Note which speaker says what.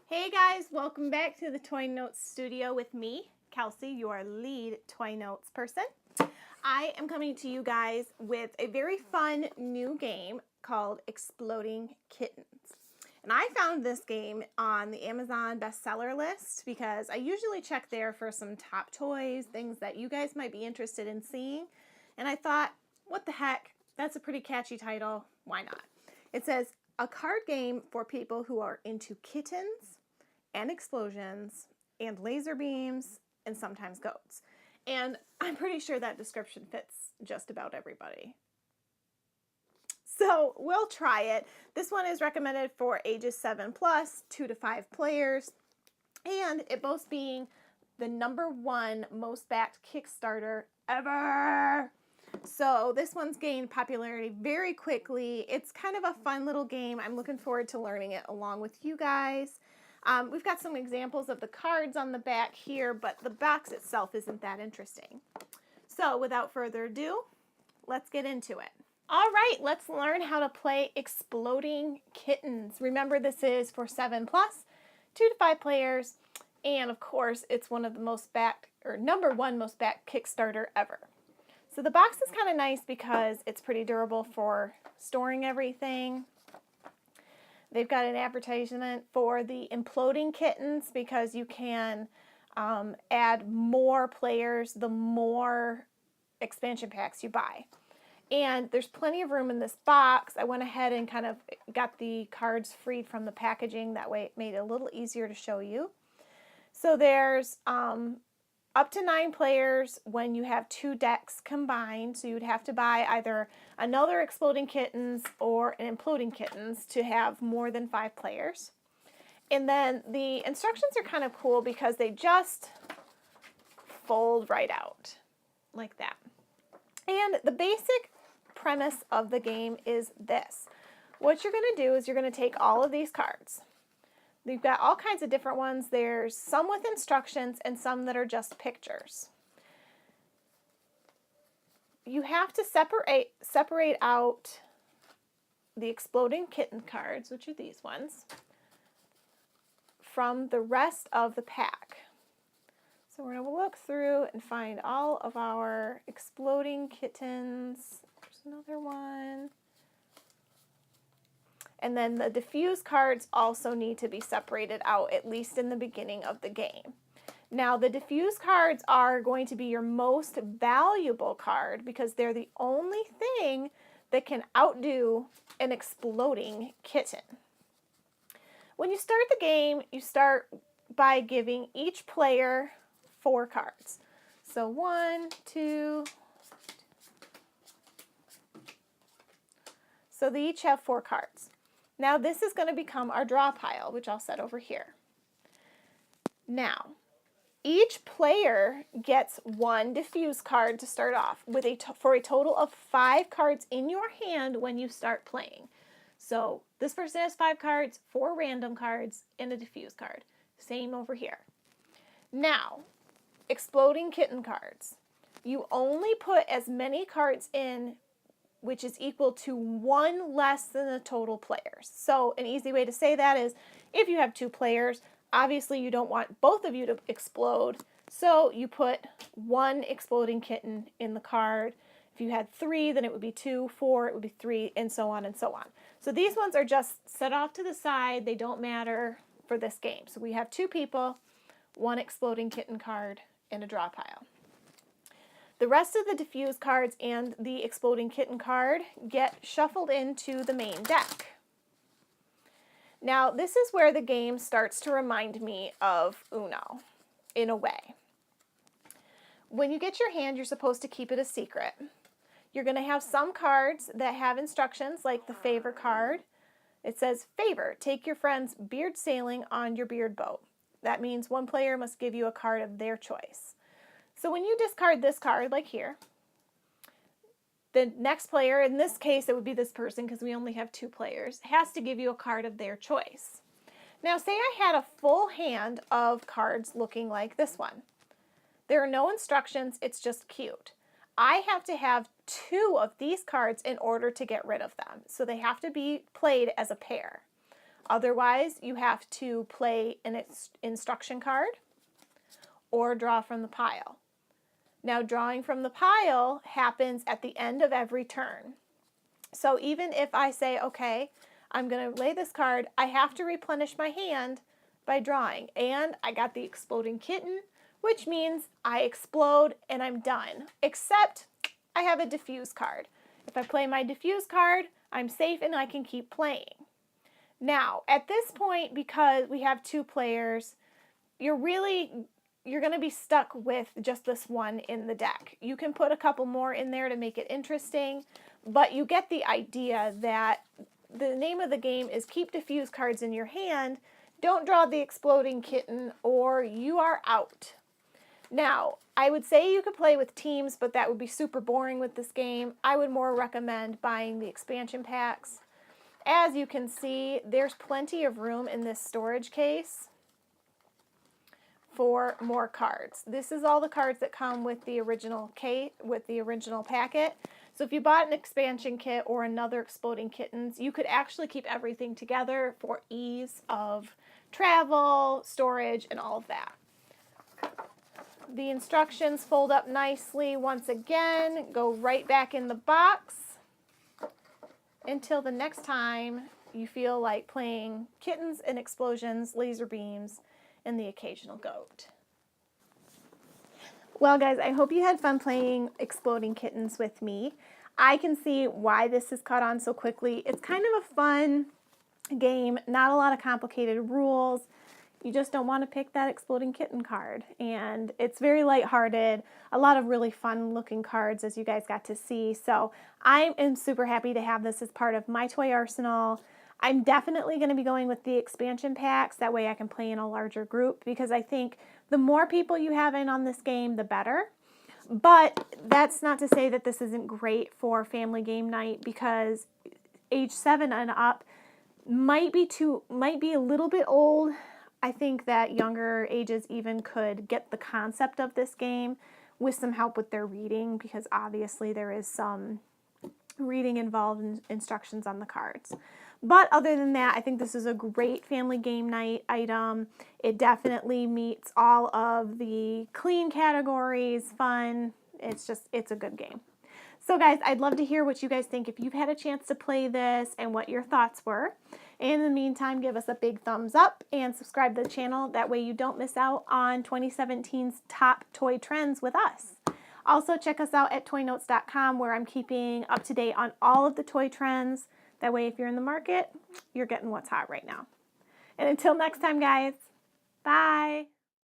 Speaker 1: Hey guys, welcome back to the Toy Notes studio with me, Kelsey, your lead Toy Notes person. I am coming to you guys with a very fun new game called Exploding Kittens. And I found this game on the Amazon bestseller list because I usually check there for some top toys, things that you guys might be interested in seeing. And I thought, what the heck? That's a pretty catchy title. Why not? It says, a card game for people who are into kittens and explosions and laser beams and sometimes goats. And I'm pretty sure that description fits just about everybody. So we'll try it. This one is recommended for ages 7 plus, 2 to 5 players, and it boasts being the #1 most backed Kickstarter ever. So this one's gained popularity very quickly. It's kind of a fun little game. I'm looking forward to learning it along with you guys. We've got some examples of the cards on the back here, but the box itself isn't that interesting. So without further ado, let's get into it. All right, let's learn how to play Exploding Kittens. Remember, this is for 7 plus, 2 to 5 players, and of course, it's one of the most backed, or #1 most backed Kickstarter ever. So the box is kind of nice because it's pretty durable for storing everything. They've got an advertisement for the Imploding Kittens because you can add more players the more expansion packs you buy. And there's plenty of room in this box. I went ahead and kind of got the cards freed from the packaging. That way it made it a little easier to show you. So there's up to 9 players when you have 2 decks combined. So you would have to buy either another Exploding Kittens or an Imploding Kittens to have more than 5 players. And then the instructions are kind of cool because they just fold right out like that. And the basic premise of the game is this. What you're going to do is you're going to take all of these cards. We've got all kinds of different ones. There's some with instructions and some that are just pictures. You have to separate out the Exploding Kitten cards, which are these ones, from the rest of the pack. So we're going to look through and find all of our Exploding Kittens. There's another one. And then the diffuse cards also need to be separated out, at least in the beginning of the game. Now, the diffuse cards are going to be your most valuable card because they're the only thing that can outdo an exploding kitten. When you start the game, you start by giving each player 4 cards. So 1, 2. So they each have 4 cards. Now this is going to become our draw pile, which I'll set over here. Now, each player gets 1 diffuse card to start off with for a total of 5 cards in your hand when you start playing. So this person has 5 cards, 4 random cards, and a diffuse card. Same over here. Now, Exploding Kitten cards. You only put as many cards in which is equal to 1 less than the total players. So an easy way to say that is if you have 2 players, obviously you don't want both of you to explode, so you put 1 Exploding Kitten in the card. If you had 3, then it would be 2, 4, it would be 3, and so on and so on. So these ones are just set off to the side. They don't matter for this game. So we have 2 people, 1 Exploding Kitten card, and a draw pile. The rest of the diffuse cards and the Exploding Kitten card get shuffled into the main deck. Now, this is where the game starts to remind me of Uno, in a way. When you get your hand, you're supposed to keep it a secret. You're going to have some cards that have instructions, like the favor card. It says, favor, take your friend's beard sailing on your beard boat. That means 1 player must give you a card of their choice. So when you discard this card, like here, the next player, in this case it would be this person because we only have 2 players, has to give you a card of their choice. Now say I had a full hand of cards looking like this one. There are no instructions, it's just cute. I have to have 2 of these cards in order to get rid of them. So they have to be played as a pair. Otherwise, you have to play an instruction card or draw from the pile. Now, drawing from the pile happens at the end of every turn. So even if I say, okay, I'm going to lay this card, I have to replenish my hand by drawing. And I got the exploding kitten, which means I explode and I'm done. Except I have a diffuse card. If I play my diffuse card, I'm safe and I can keep playing. Now, at this point, because we have 2 players, you're going to be stuck with just this one in the deck. You can put a couple more in there to make it interesting, but you get the idea that the name of the game is keep diffuse cards in your hand, don't draw the exploding kitten, or you are out. Now, I would say you could play with teams, but that would be super boring with this game. I would more recommend buying the expansion packs. As you can see, there's plenty of room in this storage case for more cards. This is all the cards that come with the original packet. So if you bought an expansion kit or another Exploding Kittens, you could actually keep everything together for ease of travel, storage, and all of that. The instructions fold up nicely once again, go right back in the box until the next time you feel like playing kittens and explosions, laser beams, and the occasional goat. Well, guys, I hope you had fun playing Exploding Kittens with me. I can see why this has caught on so quickly. It's kind of a fun game, not a lot of complicated rules. You just don't want to pick that exploding kitten card. And it's very lighthearted, a lot of really fun looking cards as you guys got to see. So I am super happy to have this as part of my toy arsenal. I'm definitely going to be going with the expansion packs. That way I can play in a larger group, because I think the more people you have in on this game, the better. But that's not to say that this isn't great for family game night, because age 7 and up might be a little bit old. I think that younger ages even could get the concept of this game with some help with their reading, because obviously there is some reading involved in instructions on the cards. But other than that, I think this is a great family game night item. It definitely meets all of the clean categories, fun. It's a good game. So guys, I'd love to hear what you guys think if you've had a chance to play this and what your thoughts were. In the meantime, give us a big thumbs up and subscribe to the channel. That way you don't miss out on 2017's top toy trends with us. Also, check us out at toynotes.com, where I'm keeping up to date on all of the toy trends. That way, if you're in the market, you're getting what's hot right now. And until next time, guys, bye.